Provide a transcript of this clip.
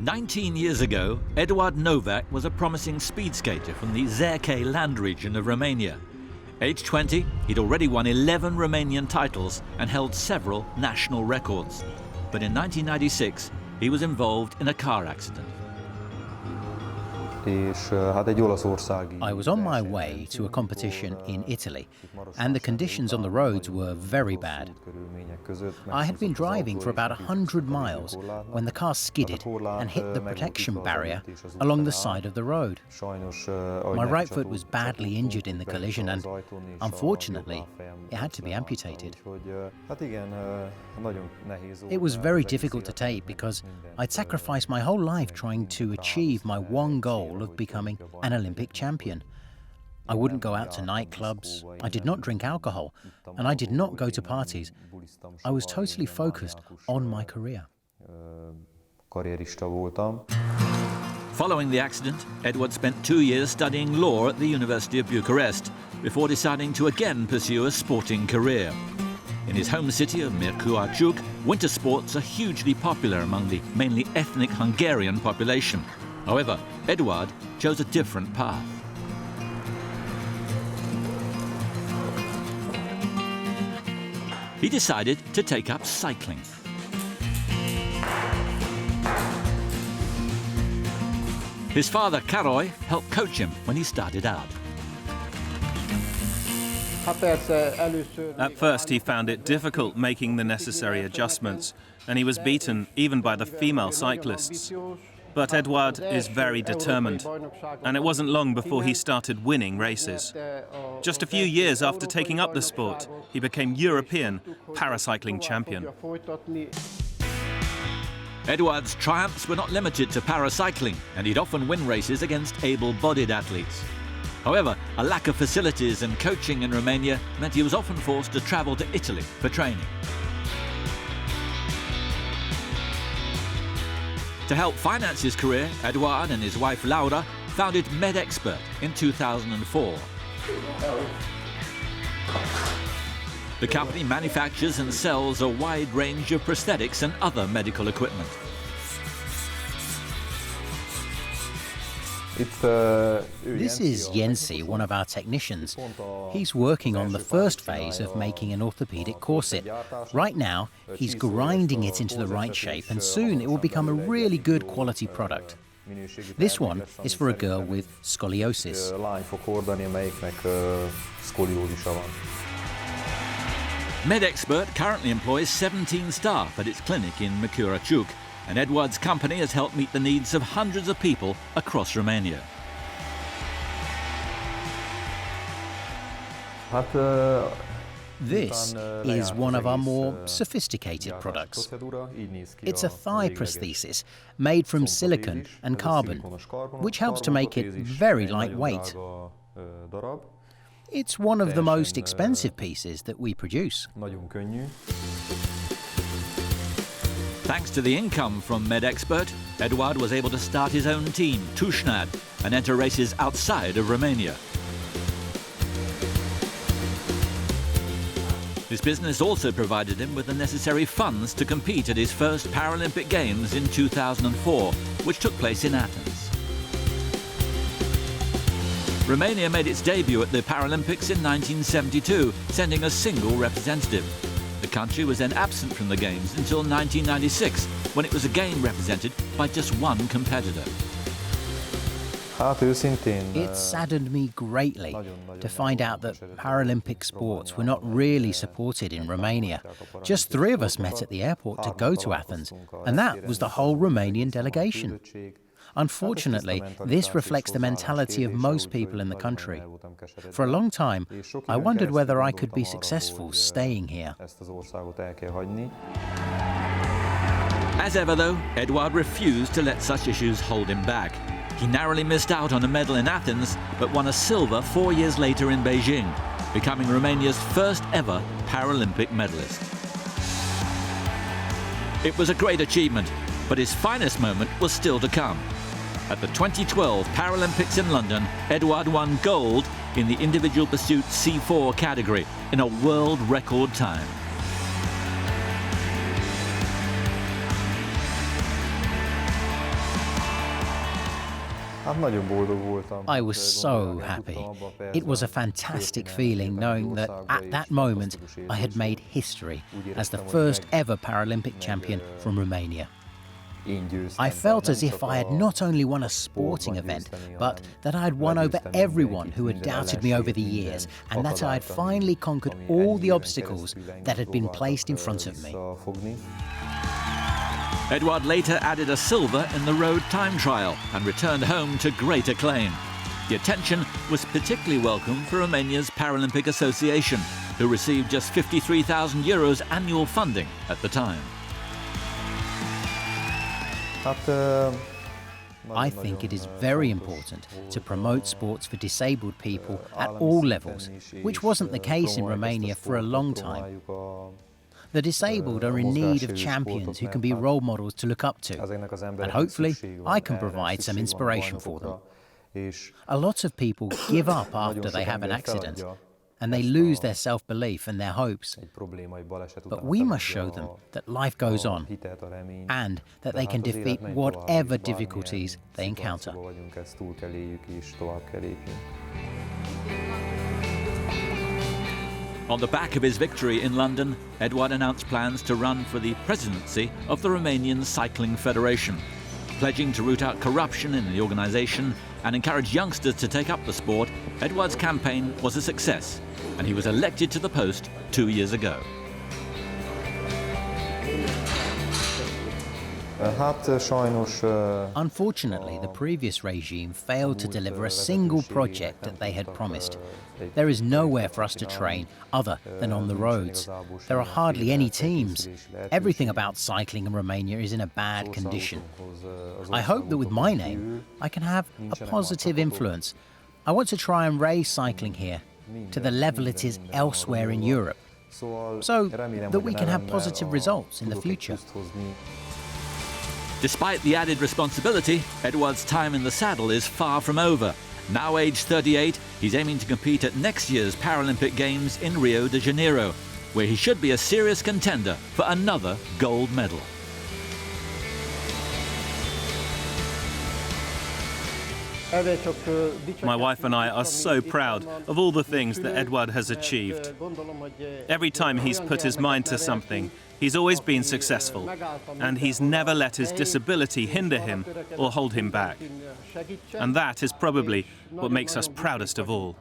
19 years ago, Eduard Novak was a promising speed skater from the Zerke land region of Romania. Aged 20, he'd already won 11 Romanian titles and held several national records. But in 1996, he was involved in a car accident. I was on my way to a competition in Italy, and the conditions on the roads were very bad. I had been driving for about 100 miles when the car skidded and hit the protection barrier along the side of the road. My right foot was badly injured in the collision, and unfortunately, it had to be amputated. It was very difficult to take because I'd sacrificed my whole life trying to achieve my one goal of becoming an Olympic champion. I wouldn't go out to nightclubs, I did not drink alcohol, and I did not go to parties. I was totally focused on my career. Following the accident, Eduard spent 2 years studying law at the University of Bucharest before deciding to again pursue a sporting career. In his home city of Miercurea, winter sports are hugely popular among the mainly ethnic Hungarian population. However, Eduard chose a different path. He decided to take up cycling. His father, Károly, helped coach him when he started out. At first, he found it difficult making the necessary adjustments, and he was beaten even by the female cyclists. But Eduard is very determined, and it wasn't long before he started winning races. Just a few years after taking up the sport, he became European paracycling champion. Eduard's triumphs were not limited to paracycling, and he'd often win races against able-bodied athletes. However, a lack of facilities and coaching in Romania meant he was often forced to travel to Italy for training. To help finance his career, Eduard and his wife Laura founded MedExpert in 2004. The company manufactures and sells a wide range of prosthetics and other medical equipment. This is Jensi, one of our technicians. He's working on the first phase of making an orthopedic corset. Right now, he's grinding it into the right shape, and soon it will become a really good quality product. This one is for a girl with scoliosis. MedExpert currently employs 17 staff at its clinic in Miercurea, and Eduard's company has helped meet the needs of hundreds of people across Romania. This is one of our more sophisticated products. It's a thigh prosthesis made from silicone and carbon, which helps to make it very lightweight. It's one of the most expensive pieces that we produce. Thanks to the income from MedExpert, Eduard was able to start his own team, Tusnad, and enter races outside of Romania. This business also provided him with the necessary funds to compete at his first Paralympic Games in 2004, which took place in Athens. Romania made its debut at the Paralympics in 1972, sending a single representative. The country was then absent from the Games until 1996, when it was again represented by just one competitor. It saddened me greatly to find out that Paralympic sports were not really supported in Romania. Just 3 of us met at the airport to go to Athens, and that was the whole Romanian delegation. Unfortunately, this reflects the mentality of most people in the country. For a long time, I wondered whether I could be successful staying here. As ever, though, Eduard refused to let such issues hold him back. He narrowly missed out on a medal in Athens, but won a silver 4 years later in Beijing, becoming Romania's first ever Paralympic medalist. It was a great achievement, but his finest moment was still to come. At the 2012 Paralympics in London, Eduard won gold in the individual pursuit C4 category in a world record time. I was so happy. It was a fantastic feeling knowing that at that moment I had made history as the first ever Paralympic champion from Romania. I felt as if I had not only won a sporting event, but that I had won over everyone who had doubted me over the years, and that I had finally conquered all the obstacles that had been placed in front of me. Eduard later added a silver in the road time trial and returned home to great acclaim. The attention was particularly welcome for Romania's Paralympic Association, who received just €53,000 annual funding at the time. I think it is very important to promote sports for disabled people at all levels, which wasn't the case in Romania for a long time. The disabled are in need of champions who can be role models to look up to, and hopefully I can provide some inspiration for them. A lot of people give up after they have an accident, and they lose their self-belief and their hopes. But we must show them that life goes on, and that they can defeat whatever difficulties they encounter. On the back of his victory in London, Eduard announced plans to run for the presidency of the Romanian Cycling Federation, pledging to root out corruption in the organisation and encourage youngsters to take up the sport. Eduard's campaign was a success, and he was elected to the post 2 years ago. Unfortunately, the previous regime failed to deliver a single project that they had promised. There is nowhere for us to train other than on the roads. There are hardly any teams. Everything about cycling in Romania is in a bad condition. I hope that with my name, I can have a positive influence. I want to try and raise cycling here to the level it is elsewhere in Europe, so that we can have positive results in the future. Despite the added responsibility, Eduard's time in the saddle is far from over. Now aged 38, he's aiming to compete at next year's Paralympic Games in Rio de Janeiro, where he should be a serious contender for another gold medal. My wife and I are so proud of all the things that Eduard has achieved. Every time he's put his mind to something, he's always been successful, and he's never let his disability hinder him or hold him back. And that is probably what makes us proudest of all.